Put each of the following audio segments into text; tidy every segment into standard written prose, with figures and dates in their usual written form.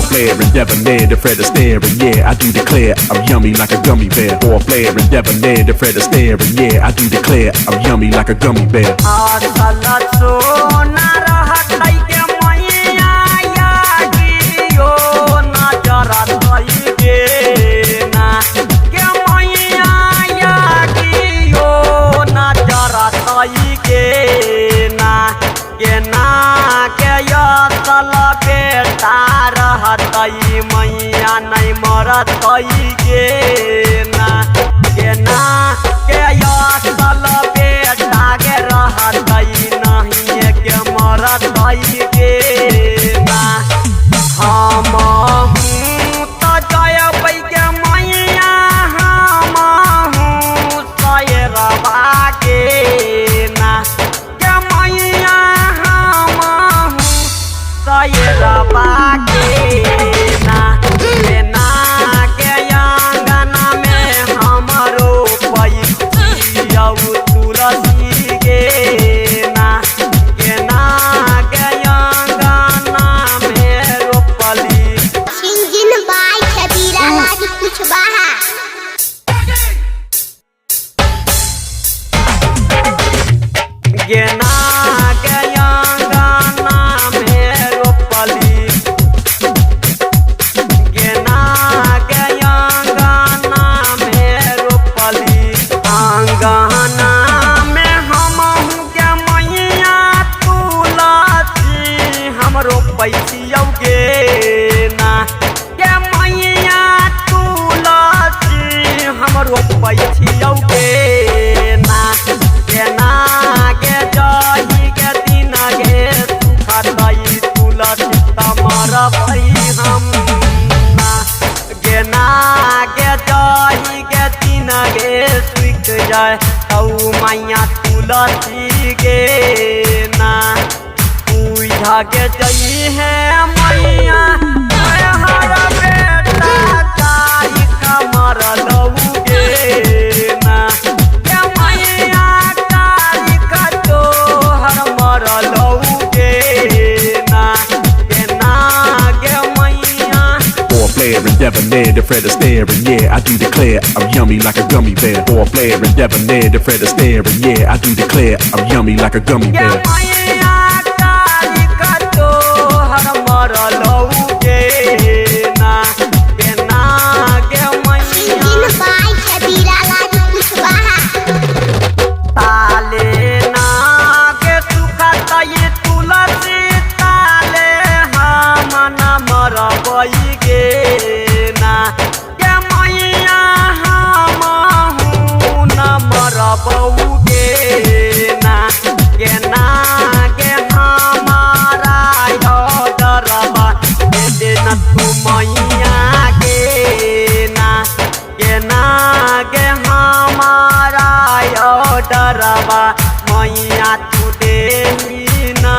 Foreplay and debonair, the Fred Astaire, and yeah, I do declare I'm yummy like a gummy bear. Foreplay and debonair, the Fred Astaire, and yeah, I do declare I'm yummy like a gummy bear. मैया नहीं मरत के ना के असल बेटा के रहत नहीं के मरत के ना हम तो जयब के मैया हम सैरवा के ना के मैया हम सैरवा के गेना के अंगना में रोपली गेना के अंगना में रोपली अंगना में हम के मैया तुलसी हम रोपैसियौ गेना के मैया तुलसी हम रोपैसियौ गेना गेना हम गेना के दही के तीन गे सुख जाए औ मैया तुलसी गे ना पूजा के जई है मैया हर बेटा गाई कमर लऊ गे ना के मैया गाई का तोहर मर लऊ गे ना Foreplay and debonair, the Fred Astaire, and yeah, I do declare I'm yummy like a gummy bear. Foreplay and debonair, the Fred Astaire, and yeah, I do declare I'm yummy like a gummy bear. डरवा मैया तू दे ना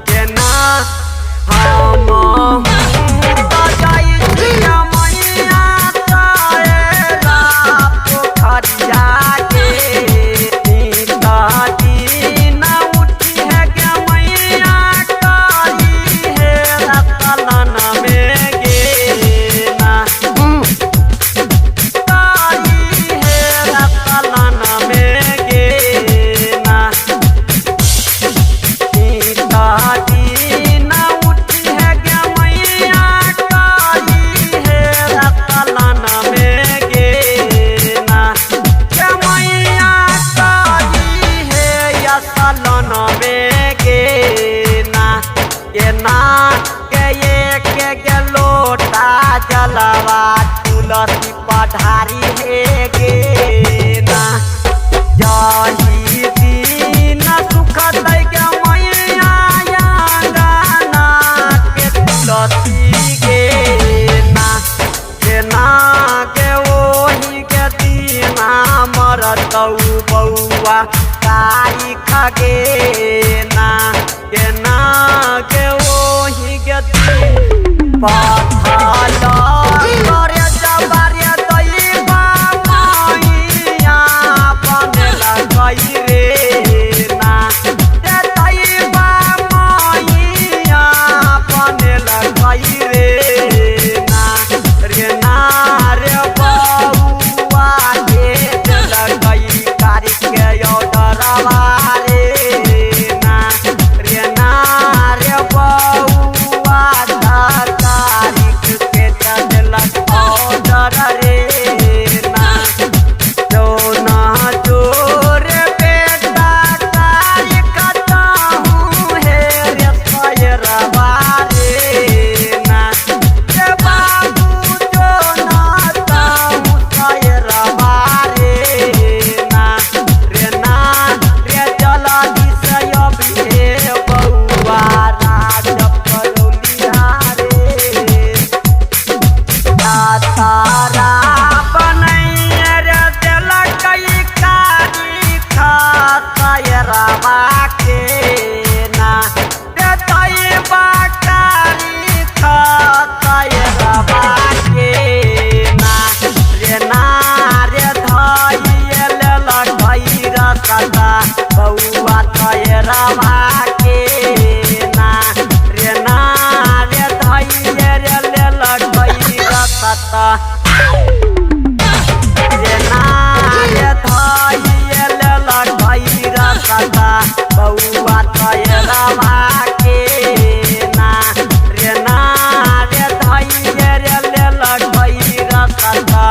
के ना हम तो मैया पोखरिया के दिन उठी है के मैया करी है रतलन में गे ना जलवा तुलसी पधारी है गे ना जही दिन सुख दै के मैया अंगना के तुलसी गे ना के ओही के दीना मरतौ बौआ काई खगे ना के ओही के दिन पाथाला करे जबारे दैबा मैया बनेला गई रे ना दैबा मैया बनेला गई रे ना रे ना रे बउआ के दिल गई कारी के ऑर्डरवा रे ना रे बउआ तारीख के दिल ऑर्डर रे ना जोना जोर बेटा तारीख कहूँ हे रे सयरवा रे ना रे बाबू जोना कहूँ सयरवा रे ना रे जल्दी से अभी बउआ राज करौलिया रे तारा बनैया रे दिल कई कारी खयरवा के ना रे तैबा कारी खयरवा के ना रे धैल लखई रसदा बउआ खयरवा के ना रे धैल लखई रसदा बउआ खयरवा के ना रे धैल लखई रसदा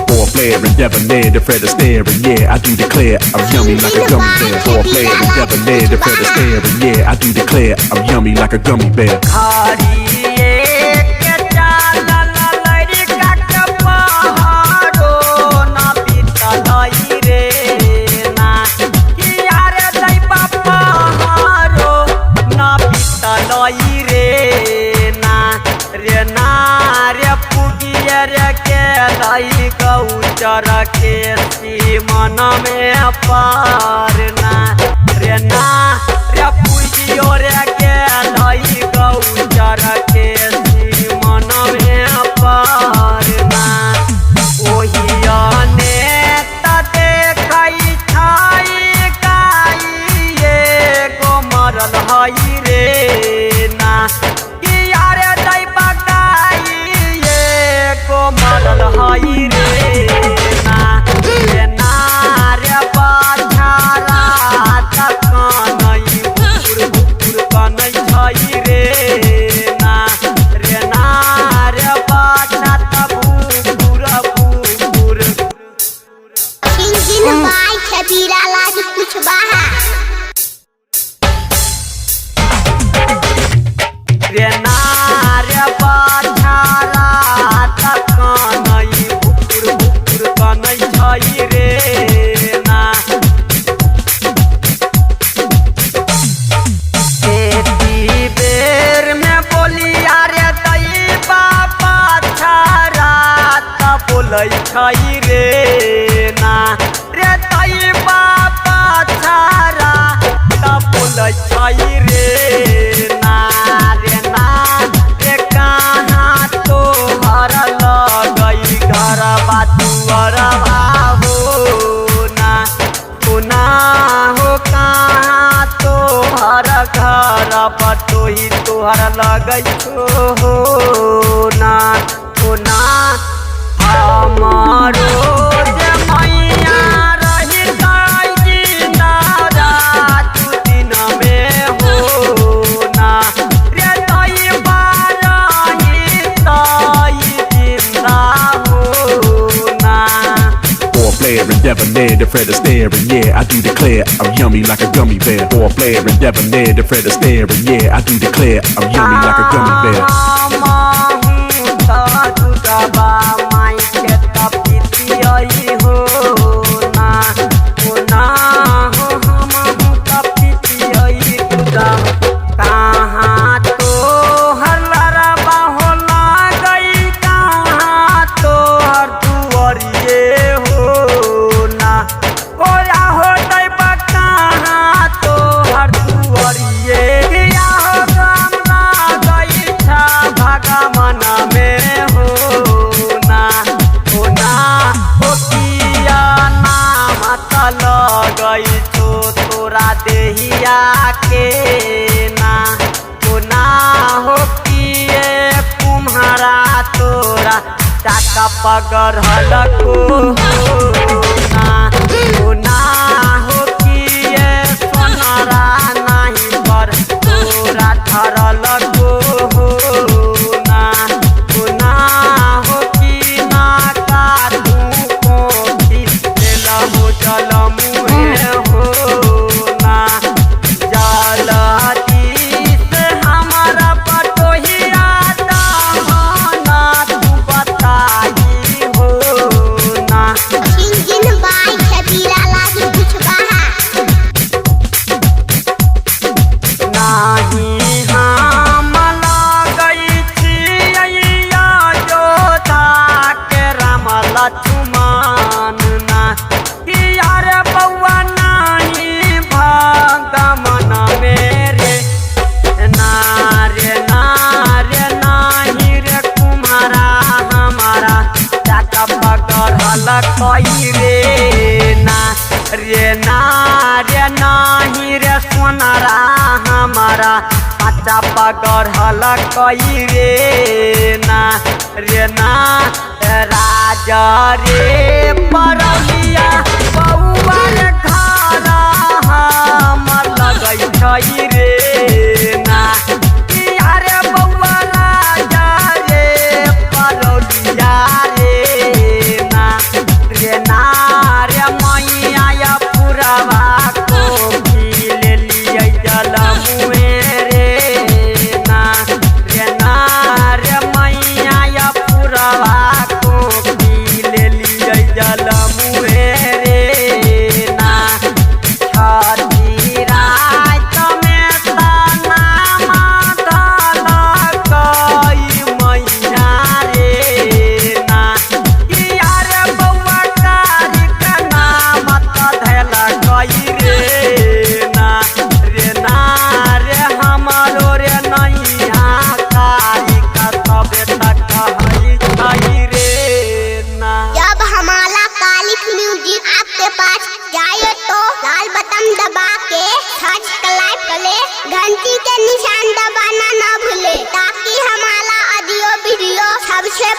Foreplay and debonair, the Fred Astaire, and yeah, I do declare I'm yummy like a gummy bear. Foreplay and debonair, the Fred Astaire, and yeah, I do declare I'm yummy like a gummy bear. Gauchar के मन में पारना रे ना रे पूजियो रे के लई गौचर के मन में पारना ओहियाने त देखई छाई गाई एगो मरल हई रे ना कि यारे दै बगाई एगो मरल हई रे छई रे ना रे तई बापा छारा तपुल छई रे ना रे कहाँ तो हर लगई घर बातुअरवा हो ना हो कहाँ तो हर घर बटोही तोहर लगई हो ना हमारो जे मैया रही जिंदा रात दिन में हो ना रे तई बारही तई जिंदा हो ना Foreplay and debonair, the Fred Astaire, and yeah, I do declare I'm yummy like a gummy bear. Foreplay and debonair, the Fred Astaire, and yeah, I do declare I'm yummy like a gummy bear. हमारा चाका पगर हलको ना हो किए सोनारा नहीं पर तोरा धरल को ना हो कि ना काटू कोठी लहो जल मुहे हो ना जलती से हमारा पटोहिया दामना तू बताई हो ना इंजन बाइक है पीला लागी कुछ बहा नाही हम लगई छिया जोधा के राम लक्ष्मण ना कि यार बउआ नाही भगमन मेरे नारे नाही रे कुम्हारा हमारा चाका पकड़ल कई रे नाही रे सोनारा हमारा पाचा पकड़ल कई रे ना राजा रे परलिया बउआ रे खाना हम लगई छई रे ना यारे बउआ राजा रे परलिया रे ना रे मैया या पुरवा को ले लिया जल मुहे रे ना रे मैया या पुरवा को ले लिया जल मुहे रे ना छठी रात में तना माधल कई मैया रे ना यारे बउआ कारी का नाम धैल कई रे ना रे हमारो रे नैया कारी का तबे तक हई रे ना जब हमारा कालिक म्यूजिक आपके पास जाए तो लाल बटन दबा के सब्सक्राइब करें, घंटी के निशान दबाना ना भूले ताकि हमारा ऑडियो वीडियो सबसे